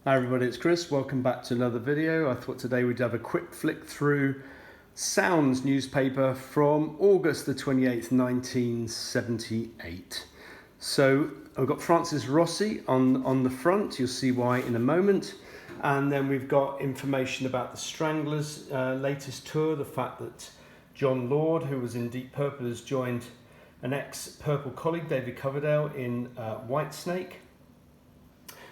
Hi everybody, it's Chris. Welcome back to another video. I thought today we'd have a quick flick through Sounds newspaper from August the 28th, 1978. So I've got Francis Rossi on the front. You'll see why in a moment. And then we've got information about the Stranglers' latest tour, the fact that John Lord, who was in Deep Purple, has joined an ex-Purple colleague, David Coverdale, in Whitesnake.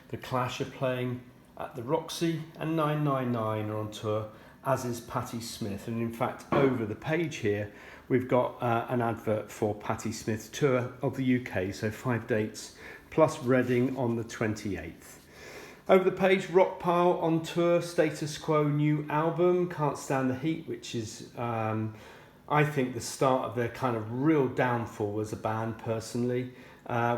The Clash are playing at the Roxy, and 999 are on tour, as is Patti Smith. And in fact, over the page here, we've got an advert for Patti Smith's tour of the UK, so 5 dates, plus Reading on the 28th. Over the page, Rockpile on tour, Status Quo new album, Can't Stand the Heat, which is, I think, the start of their kind of real downfall as a band, personally.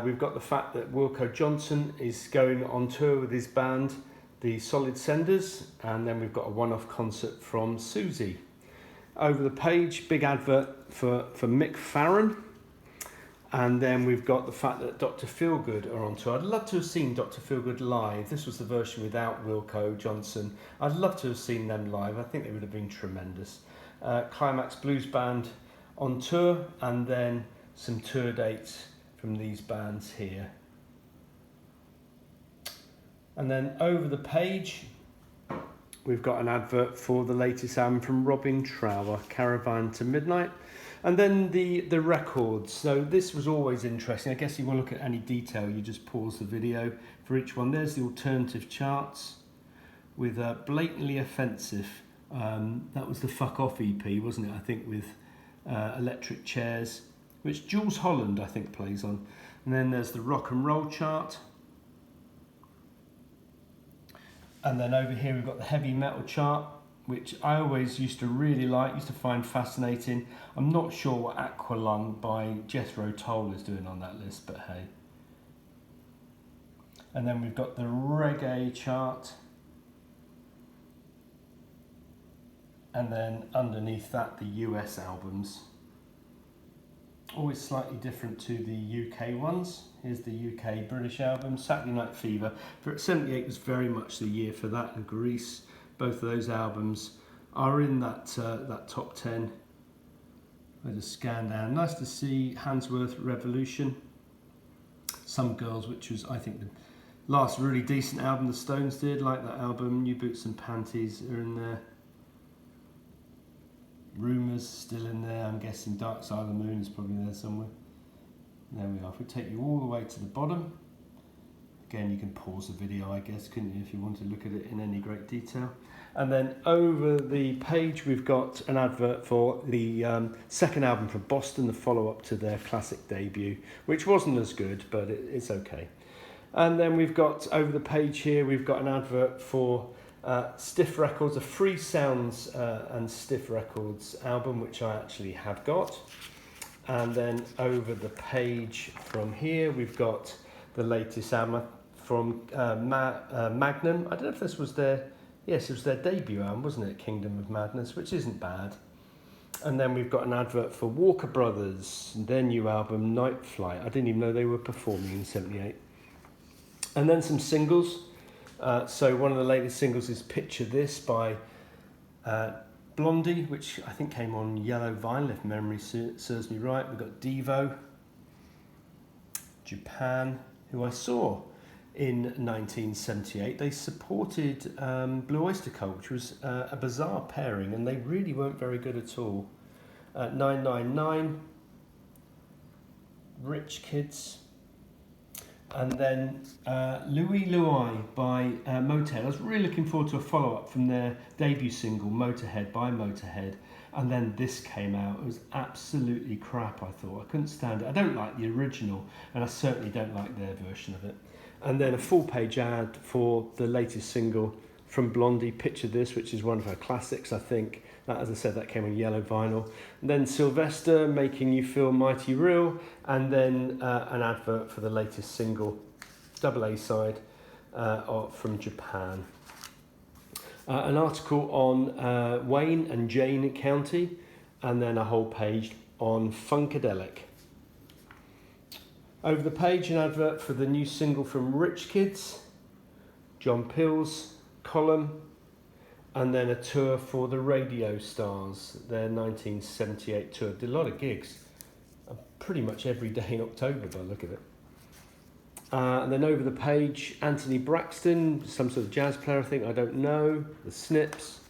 We've got the fact that Wilko Johnson is going on tour with his band, the Solid Senders, and then we've got a one-off concert from Susie. Over the page, big advert for Mick Farren, and then we've got the fact that Dr. Feelgood are on tour. I'd love to have seen Dr. Feelgood live. This was the version without Wilko Johnson. I'd love to have seen them live. I think they would have been tremendous. Climax Blues Band on tour, and then some tour dates from these bands here. And then over the page, we've got an advert for the latest album from Robin Trower, Caravan to Midnight. And then the records. So this was always interesting. I guess if you want to look at any detail, you just pause the video for each one. There's the alternative charts with Blatantly Offensive. That was the Fuck Off EP, wasn't it? I think with Electric Chairs, which Jules Holland, I think, plays on. And then there's the rock and roll chart. And then over here we've got the heavy metal chart, which I always used to really like, used to find fascinating. I'm not sure what Aqualung by Jethro Tull is doing on that list, but hey. And then we've got the reggae chart. And then underneath that, the US albums. Always slightly different to the UK ones. Here's the UK British album, Saturday Night Fever. For 78 was very much the year for that, and Grease. Both of those albums are in that top 10. I just scan down. Nice to see Handsworth Revolution. Some Girls, which was, I think, the last really decent album the Stones did. Like that album. New Boots and Panties are in there. Rumours still in there. I'm guessing Dark Side of the Moon is probably there somewhere. There we are. If we take you all the way to the bottom, again, you can pause the video, I guess, couldn't you, if you want to look at it in any great detail. And then over the page, we've got an advert for the second album from Boston, the follow-up to their classic debut, which wasn't as good, but it's okay. And then we've got, over the page here, we've got an advert for Stiff Records, a Free Sounds and Stiff Records album, which I actually have got. And then over the page from here, we've got the latest album from Magnum. I don't know if this was their, yes, it was their debut album, wasn't it? Kingdom of Madness, which isn't bad. And then we've got an advert for Walker Brothers, their new album, Night Flight. I didn't even know they were performing in 78. And then some singles. So one of the latest singles is Picture This by Blondie, which I think came on yellow vinyl, if memory serves me right. We've got Devo, Japan, who I saw in 1978. They supported Blue Oyster Cult, which was a bizarre pairing, and they really weren't very good at all. 999, Rich Kids, and then Louie Louie by Motorhead. I was really looking forward to a follow-up from their debut single, Motorhead by Motorhead. And then this came out. It was absolutely crap, I thought. I couldn't stand it. I don't like the original, and I certainly don't like their version of it. And then a full-page ad for the latest single from Blondie, Picture This, which is one of her classics, I think. That, as I said, that came on yellow vinyl. And then Sylvester, Making You Feel Mighty Real, and then an advert for the latest single, double A side, from Japan. An article on Wayne and Jane County, and then a whole page on Funkadelic. Over the page, an advert for the new single from Rich Kids, John Pill's column, and then a tour for the Radio Stars, their 1978 tour. Did a lot of gigs, pretty much every day in October by the look of it. And then over the page, Anthony Braxton, some sort of jazz player, I think, I don't know, the Snips.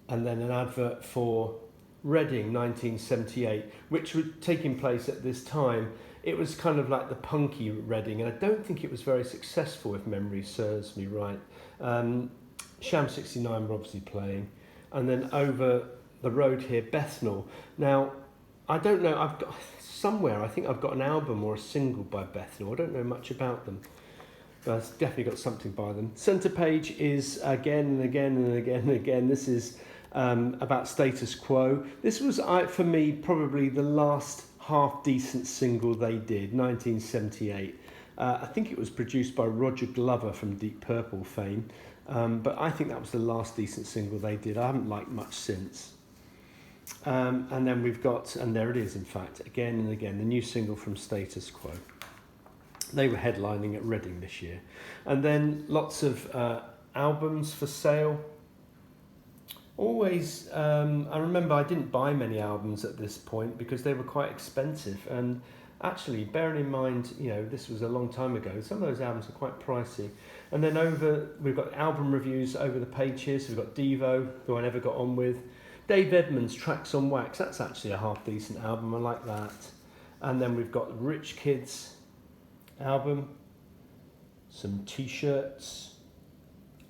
And then an advert for Reading 1978, which was taking place at this time. It was kind of like the punky Reading, and I don't think it was very successful, if memory serves me right. Sham 69 were obviously playing. And then over the road here, Bethnal. Now, I don't know, I've got somewhere, I think I've got an album or a single by Bethnal. I don't know much about them, but I've definitely got something by them. Centre page is again and again and again and again. This is about Status Quo. This was, for me, probably the last half-decent single they did, 1978. I think it was produced by Roger Glover from Deep Purple fame, but I think that was the last decent single they did. I haven't liked much since. And then we've got, and there it is, in fact, again and again, the new single from Status Quo. They were headlining at Reading this year. And then lots of albums for sale. Always, I remember I didn't buy many albums at this point because they were quite expensive. And actually, bearing in mind, this was a long time ago, some of those albums are quite pricey. And then we've got album reviews over the page here. So we've got Devo, who I never got on with. Dave Edmunds' Tracks on Wax, that's actually a half-decent album, I like that. And then we've got the Rich Kids album, some t-shirts,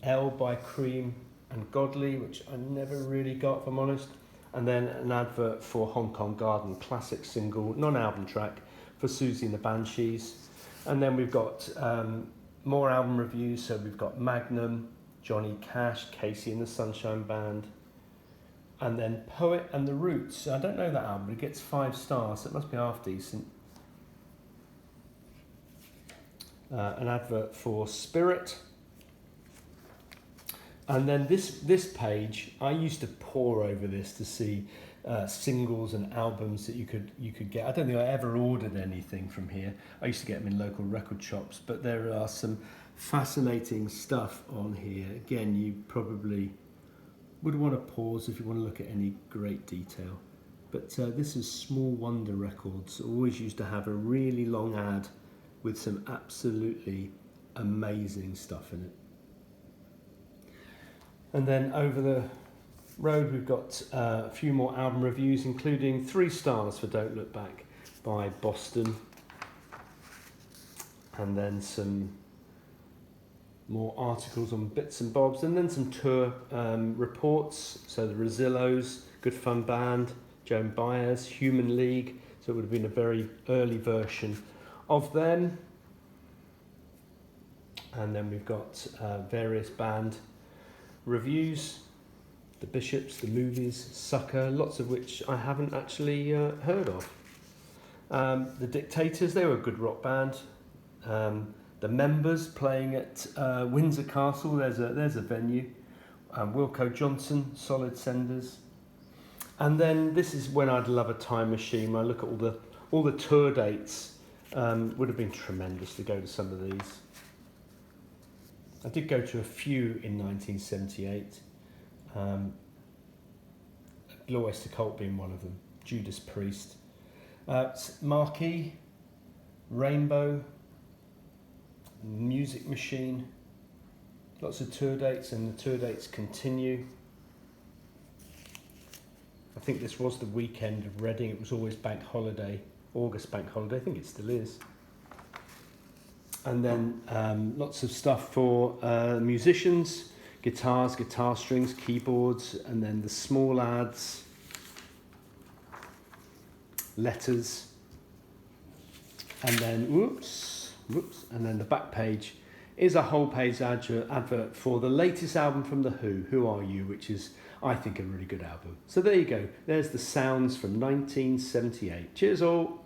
L by Cream and Godly, which I never really got, if I'm honest. And then an advert for Hong Kong Garden, classic single, non-album track, for Susie and the Banshees. And then we've got more album reviews, so we've got Magnum, Johnny Cash, Casey and the Sunshine Band, and then Poet and the Roots. I don't know that album, but it gets 5 stars, so it must be half decent. An advert for Spirit. And then this page, I used to pore over this to see singles and albums that you could get. I don't think I ever ordered anything from here. I used to get them in local record shops, but there are some fascinating stuff on here. Again, you probably would want to pause if you want to look at any great detail. But this is Small Wonder Records. Always used to have a really long ad with some absolutely amazing stuff in it. And then over the road we've got a few more album reviews, including 3 stars for Don't Look Back by Boston. And then some more articles on bits and bobs, and then some tour reports. So the Rosillos, Good Fun Band, Joan Baez, Human League. So it would have been a very early version of them. And then we've got various band reviews, The Bishops, The Movies, Sucker, lots of which I haven't actually heard of. The Dictators, they were a good rock band. The Members playing at Windsor Castle, there's a venue. Wilco Johnson, Solid Senders. And then this is When I'd Love a Time Machine. I look at all the tour dates. Would have been tremendous to go to some of these. I did go to a few in 1978. Blue Oyster Cult being one of them. Judas Priest. Marquee, Rainbow, Music Machine. Lots of tour dates, and the tour dates continue. I think this was the weekend of Reading. It was always bank holiday, August bank holiday. I think it still is. And then lots of stuff for musicians, guitars, guitar strings, keyboards, and then the small ads, letters, and then whoops, and then the back page is a whole page advert for the latest album from The Who Are You, which is, I think, a really good album. So there you go. There's the sounds from 1978. Cheers all.